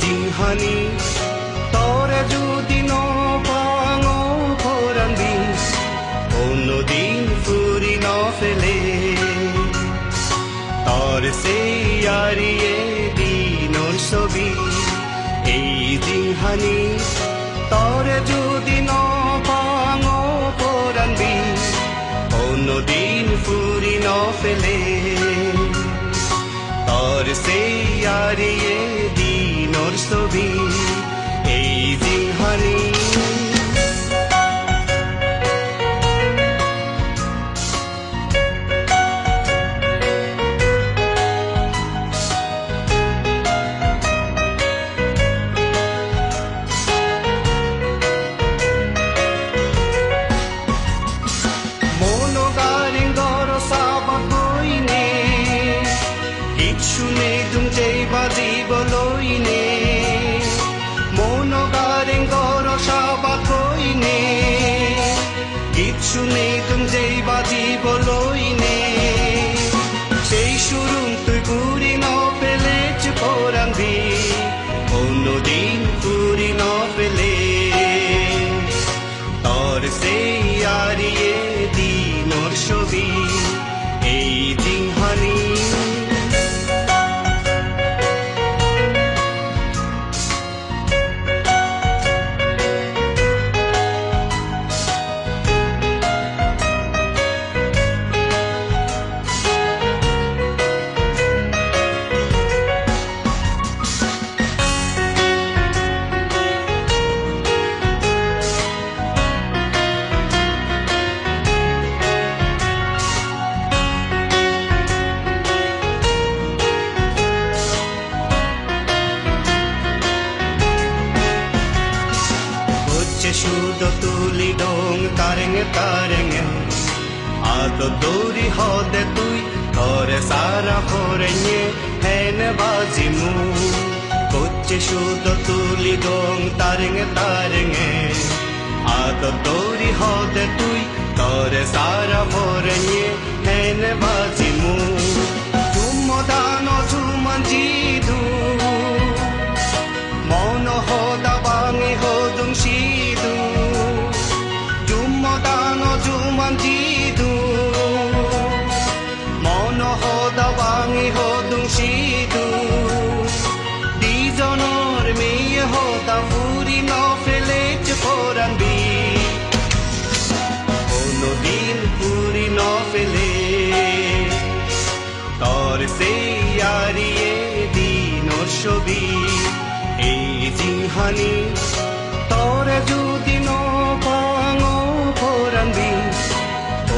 জিংহানি তরে যদি নপাঙো পরাণ দিন অন্যদিন ফুরি নফেলে তর সেই আরিয়ে দিনর ছবি এই জিংহানি তরে যদি নপাঙো পরাণ দিন অন্যদিন ফুরি নফেলে তর সেই আরিয়ে দিনর ছবি এই জিংহানি শুনে তুম যেই বাজিবলৈনে মনোগারেং গরসাবা কইনে গীত শুনে তুম যেই বাজিবলৈনে সেই সুরুম তুই পুরি নপেলে চুপরান দি অন্যদিন পুরি নপেলে তর সেই আরিয়ে দিনর ছবি এই জিংহানি Sudo tuli dong tarenge Ado dori hode tui Tore sara forenye Hene bazimu Koche sudo tuli dong tarenge Ado dori hode tui Tore sara forenye Hene bazimu Tumo dano tuman jidu Mono hoda bangi hodung shidu Jumodano jumanjidu Mono hoda bangi hodung shidu Dijonor meye hoda furi no fele chuporan bi Ono din furi no fele Tor se yariye dinor shobi এই জিংহানি তরে যদি নপাঙো পরাণ দিন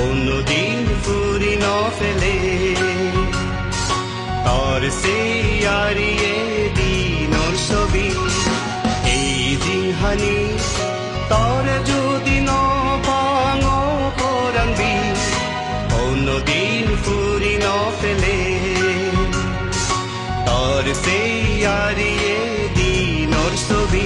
অন্যদিন ফুরি নফেলে তর সেই আরিয়ে দিনর ছবি এই জিংহানি তরে যদি নপাঙো পরাণ দিন অন্যদিন ফুরি নফেলে তর সেই আরিয়ে দিনর ছবি